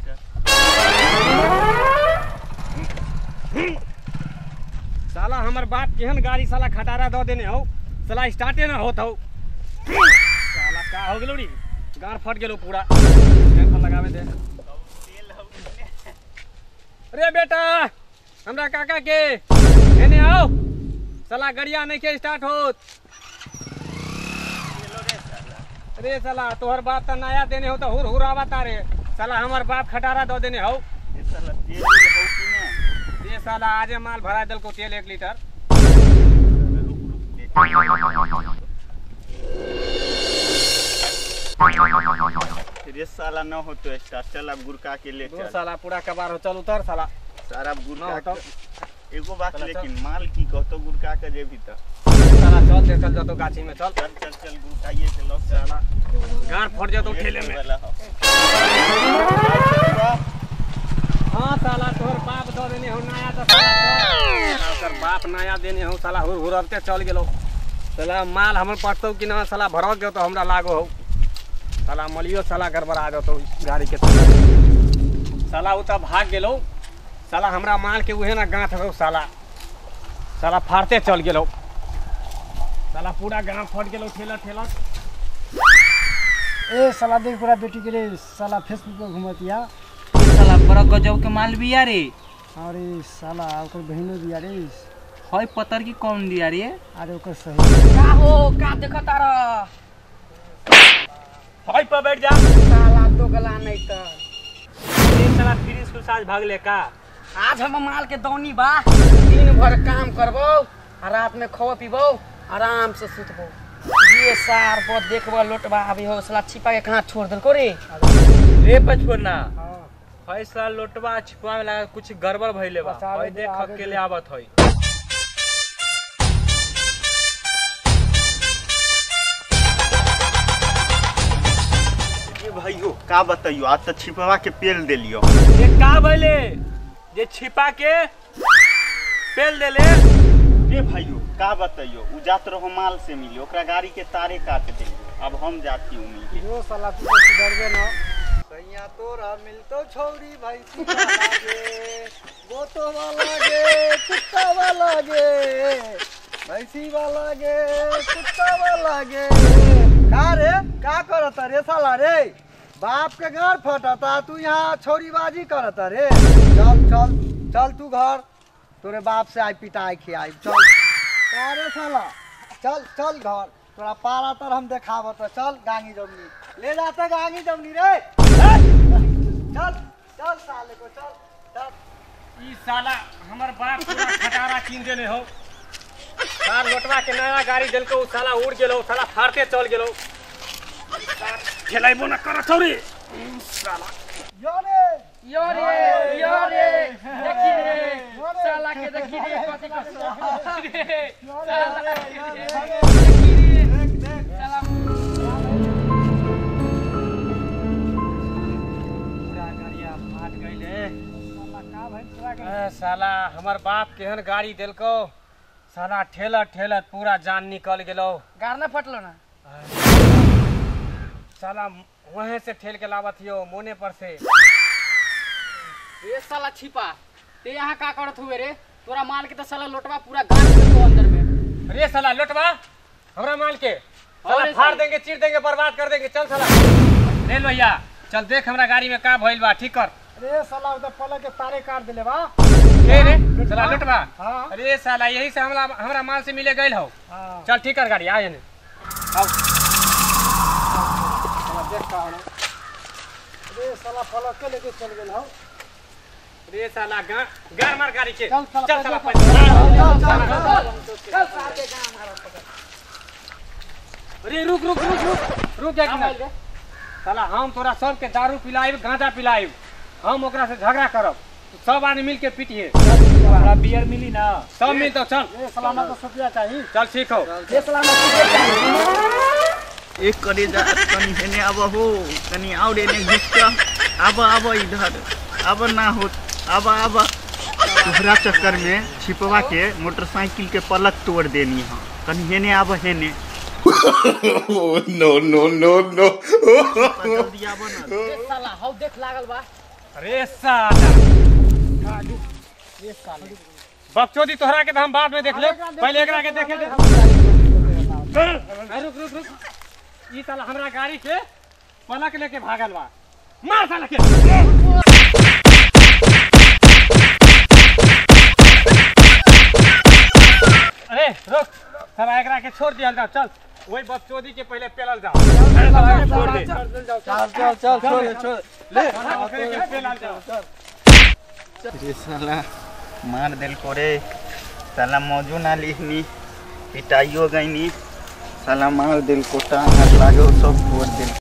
Litre. साला हमर बाप केहन गाड़ी साला खटारा दो देने हो, साला स्टार्टे ना होत हो। साला का हो गेलो री, गार फट गेलो पूरा। टाइम पर लगावे दे। अरे बेटा, हमरा काका के एने आओ। साला गड़िया नहीं के स्टार्ट होत। अरे साला तोहर बाप त नया देने हो तो हुर हुर आवता रे। साला हमर बाप खटारा दो देने हो। साला तेल लगाऊ कि ना? ये साला आजे माल भरा दल को तेल 1 लीटर। ये साला न हो तो स्टार्ट। चल अब गुरका के ले दो चल। साला पूरा कबार हो, चल उतर साला। सारा न गुरका होता। एगो बात चल, लेकिन माल की कहतो गुरका के जेबी त साला चल देखल जातो गाछी में चल। चल चल चल गुरकाइए के लोग साला गार फट जातो ठेले में। हाँ साला तोहर बाप दो देने हो नया तो साला ओकर बाप नया देने हो। साला हुर हुरते चल गेलो। साला माल हमर पटतो कि ना साला भरल गयो तो हमरा लागो हो। साला मलियो साला गड़बड़ा जातो गाड़ी के। साला उ त भाग गेलो। साला हमरा माल के उहे ना गांठ हो साला। साला फाड़ते चल गेलो। साला पूरा गांठ फट गेलो ठेला ठेला। ए साला देख पूरा बेटी के रे साला फेसबुक पे घुमतिया। साला बड़ा गजब के माल बिया रे। अरे साला ओकर बहिनो दिया रे। हई पतर की कौन दिया रे? अरे ओकर सही का हो का देखता रह? हई पर बैठ जा। साला दोगला नहीं तो ये साला फिर स्कूल से आज भाग ले का? आज हम माल के दौनी बा। दिन भर काम करबो आ रात में खो पीबो आराम से सुतबो। ये सार बहुत देखबो लोटबा अभी हो साला छिपा के कहां छोड़ देलको रे। रे बचपना हई साला लोटवा छिपा में लगा कुछ गड़बड़ भइले बा। हई देख अकेले आवत हई। ये भाइयों का बताइयो, आज तो छिपवा के पेल देलियो। ये का भइले जे छिपा के पेल देले? ये भाइयों का बताइयो, उ जात रहो माल से मिली, ओकरा गाड़ी के तारे काट देलियो। अब हम जाती हूँ मिल जो साला तू सुधरबे ना। सैया तोरा मिलतो छौरी भैंसी लागे, गोतो वाला गे, कुत्ता वाला गे, भैंसी वाला गे, कुत्ता वाला गे। का रे का करत रे साला रे? बाप के घर फटता तू यहाँ छौरीबाजी करत रे। चल चल चल तू घर, तोरे बाप से आई पिटाई खियाई। चल का रे साला, चल चल घर, तोरा पारा तर हम देखावत। चल गांगी जमनी ले जाते, गांगी जमनी रे। चल चल साले को चल चल। ई साला हमर बाप पूरा खटारा कीन देने हो। सार लोटवा के नया गाड़ी देलको, उ साला उड़ गेलो। साला फाड़ते चल गेलो। खेलाइबो ना कर छौरी साला। यो रे यो रे देखी रे साला के देखी रे कथि कर रे साला देखी रे साला पूरा गाड़िया फाट गइले। साला हमर बाप केहन गाड़ी देलको। साला ठेलत ठेलत पूरा जान निकल गेलो। गार ना फटलो ना। साला वहीं से ठेल के लावत हियो मोने पर से। रे साला छिपा ते यहाँ का करत हुए रे? तोरा माल के तो साला लोटवा पूरा गाड़ देलको अंदर में। अरे साला लोटवा हमरा माल के साला अरे फाड़ साला। देंगे, चीर देंगे, बर्बाद कर देंगे। चल साला ले लो भैया, चल देख हमरा गाड़ी में का भइल बा, ठीक कर। अरे साला उधर पलक के तारे काट दिले बा। ए रे साला लोटवा। हाँ। अरे साला यही से हमरा माल से मिले गइल हो। हाँ। चल ठीक कर गाड़ी, आ एने आओ। देख का हो। अरे साला पलक के लेके चल गेल हो। अरे साला गार मार गाड़ी के। चल साला, चल साला चल चल साल के गांव मारो पकड़। अरे रुक रुक रुक रुक रुक जा कि साला हम तोरा सबके दारू पिलाइब, गांजा पिलाइब। हम ओकरा से झगड़ा करब, सब आदमी मिल के पीटिए। हमरा बियर मिली ना? सब मिल तो चल। ए साला ना तो सतिया चाहिए। चल ठीक हो। ये साला ना तुझे चाहिए। एक करे जा तनी हेने अब हो, तनी और एने घुस के अब इधर अब ना हो। अब तोहरा चक्कर में छिपवा के मोटरसाइकिल के पलक तोड़ देनी है। तनी हेने अब हेने no, no, no, no. जल्दी आबो ना। ये साला हौ देख लागल बा। अरे साला बकचोदी तोहरा के तो हम बाद में देख ले, पहले एकरा के देखे दे। रुक रुक रुक, ई साला हमरा गाड़ी के पलक लेके भागल बा, मार साला के। अरे रुक, साला एकरा के छोड़ दिया जाओ, चल वही बकचोदी के पहले पेलल जाओ। छोड़ दे, चल छोड़ ले पेलल जाओ। रे साला मार दिल करे, साला मौजू ना लिखनी, पिटाइयो गईनी, साला मार दिल कोटा हाथ लागो सब फोड़ दिल।